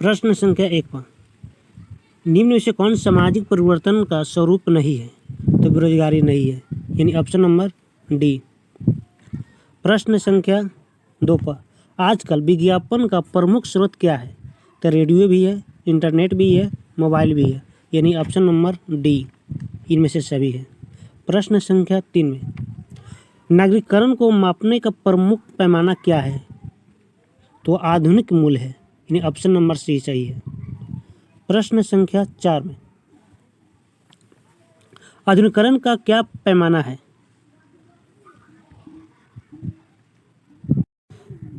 प्रश्न संख्या 1 पर निम्न में से कौन सामाजिक परिवर्तन का स्वरूप नहीं है? तो बेरोजगारी नहीं है, यानी ऑप्शन नंबर डी। प्रश्न संख्या 2 पर आजकल विज्ञापन का प्रमुख स्रोत क्या है? तो रेडियो भी है, इंटरनेट भी है, मोबाइल भी है, यानी ऑप्शन नंबर डी इनमें से सभी है। प्रश्न संख्या 3 में नागरिकरण को मापने का प्रमुख पैमाना क्या है? तो आधुनिक मूल्य है, यानी ऑप्शन नंबर सी सही है। प्रश्न संख्या 4 में आधुनिकीकरण का क्या पैमाना है?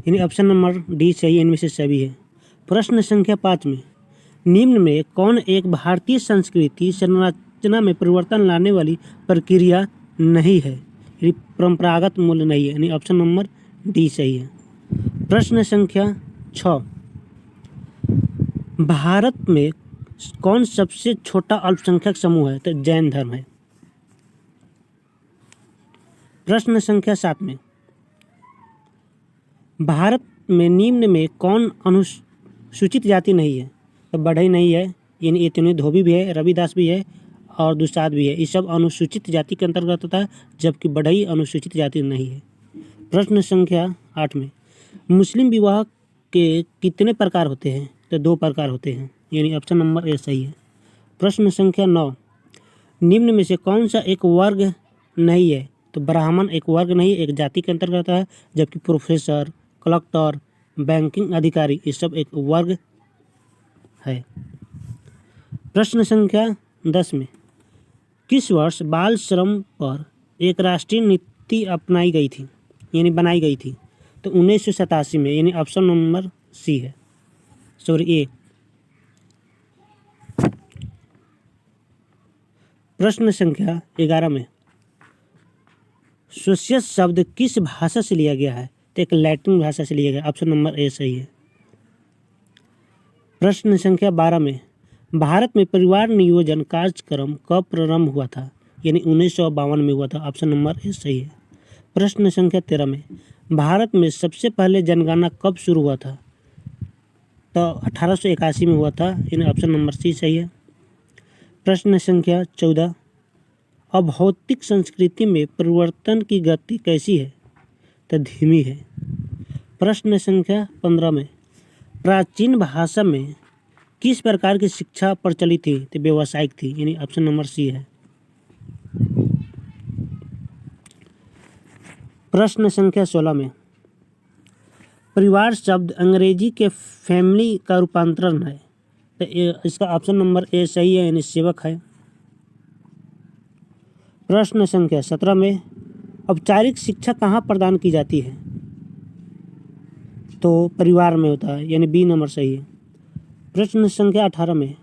यानी ऑप्शन नंबर डी सही है, इनमें से सभी है। प्रश्न संख्या 5 में निम्न में कौन एक भारतीय संस्कृति संरचना में परिवर्तन लाने वाली प्रक्रिया नहीं है? यानी परंपरागत मूल्य नहीं है, यानी ऑप्शन नंबर डी सही है। प्रश्न संख्या 6 भारत में कौन सबसे छोटा अल्पसंख्यक समूह है? तो जैन धर्म है। प्रश्न संख्या 7 में भारत में निम्न में कौन अनुसूचित जाति नहीं है? तो बढ़ई नहीं है, यानी ये तीनों धोबी भी है, रविदास भी है और दुसाध भी है। ये सब अनुसूचित जाति के अंतर्गत होता है, जबकि बढ़ई अनुसूचित जाति नहीं है। प्रश्न संख्या 8 में मुस्लिम विवाह के कितने प्रकार होते हैं? तो 2 प्रकार होते हैं, यानी ऑप्शन नंबर ए सही है। प्रश्न संख्या 9 निम्न में से कौन सा एक वर्ग नहीं है? तो ब्राह्मण एक वर्ग नहीं, एक जाति के अंतर्गत है, जबकि प्रोफेसर, कलेक्टर, बैंकिंग अधिकारी ये सब एक वर्ग है। प्रश्न संख्या 10 में किस वर्ष बाल श्रम पर एक राष्ट्रीय नीति अपनाई गई थी, यानी बनाई गई थी? तो 1987 में, यानी ऑप्शन नंबर सी है, सॉरी ए। प्रश्न संख्या 11 में सोशियस शब्द किस भाषा से लिया गया है? तो एक लैटिन भाषा से लिया गया, ऑप्शन नंबर ए सही है। प्रश्न संख्या 12 में भारत में परिवार नियोजन कार्यक्रम कब प्रारंभ हुआ था? यानी 1952 में हुआ था, ऑप्शन नंबर ए सही है। प्रश्न संख्या 13 में भारत में सबसे पहले जनगणना कब शुरू हुआ था? तो 1881 में हुआ था, यानी ऑप्शन नंबर सी सही है। प्रश्न संख्या 14 अभौतिक संस्कृति में परिवर्तन की गति कैसी है? तो धीमी है। प्रश्न संख्या 15 में प्राचीन भाषा में किस प्रकार की शिक्षा प्रचलित थी? तो व्यावसायिक थी, यानी ऑप्शन नंबर सी है। प्रश्न संख्या 16 में परिवार शब्द अंग्रेजी के फैमिली का रूपांतरण है, तो इसका ऑप्शन नंबर ए सही है, यानी सेवक है। प्रश्न संख्या 17 में औपचारिक शिक्षा कहाँ प्रदान की जाती है? तो परिवार में होता है, यानी बी नंबर सही है। प्रश्न संख्या 18 में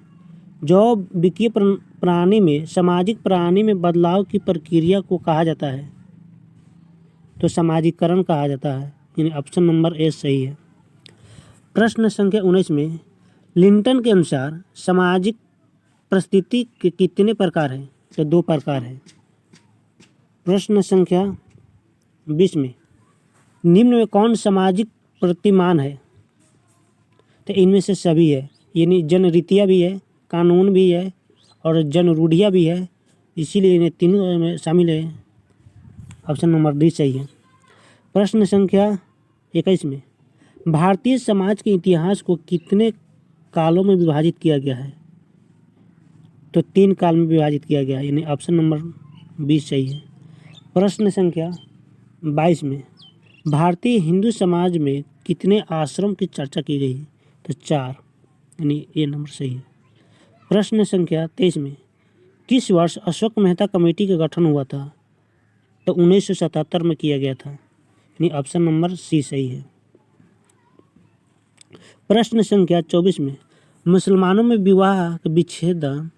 जो विकिय प्रणाली में सामाजिक प्रणाली में बदलाव की प्रक्रिया को कहा जाता है? तो सामाजिकरण कहा जाता है, यानी ऑप्शन नंबर ए सही है। प्रश्न संख्या 19 में लिंटन के अनुसार सामाजिक परिस्थिति के कितने प्रकार हैं? तो 2 प्रकार हैं। प्रश्न संख्या 20 में निम्न में कौन सामाजिक प्रतिमान है? तो इनमें से सभी है, यानी जन रीतियाँ भी है, कानून भी है और जन रूढ़ियाँ भी है, इसीलिए इन्हें तीनों में शामिल है, ऑप्शन नंबर डी सही है। प्रश्न संख्या 21 में भारतीय समाज के इतिहास को कितने कालों में विभाजित किया गया है? तो 3 काल में विभाजित किया गया है, यानी ऑप्शन नंबर बी सही है। प्रश्न संख्या 22 में भारतीय हिंदू समाज में कितने आश्रम की चर्चा की गई है? तो 4, यानी ए नंबर सही है। प्रश्न संख्या 23 में किस वर्ष अशोक मेहता कमेटी का गठन हुआ था? तो 1977 में किया गया था, यानी ऑप्शन नंबर सी सही है। प्रश्न संख्या 24 में मुसलमानों में विवाह के विच्छेदन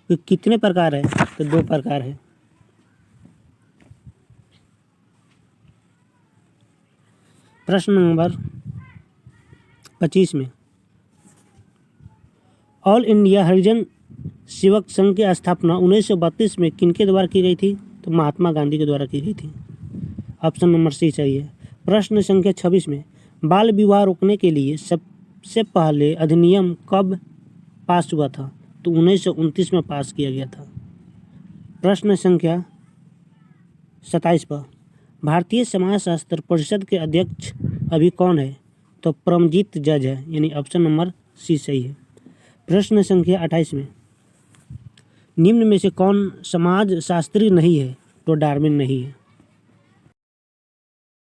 के कितने प्रकार है? तो 2 प्रकार है। प्रश्न नंबर 25 में ऑल इंडिया हरिजन सेवक संघ की स्थापना 1932 में किनके द्वारा की गई थी? तो महात्मा गांधी के द्वारा की गई थी, ऑप्शन नंबर सी सही है। प्रश्न संख्या 26 में बाल विवाह रोकने के लिए सबसे पहले अधिनियम कब पास हुआ था? तो 1929 में पास किया गया था। प्रश्न संख्या 27 पर भारतीय समाजशास्त्र परिषद के अध्यक्ष अभी कौन है? तो परमजीत जज है, यानी ऑप्शन नंबर सी सही है। प्रश्न संख्या 28 में निम्न में से कौन समाजशास्त्री नहीं है? तो डार्विन नहीं है।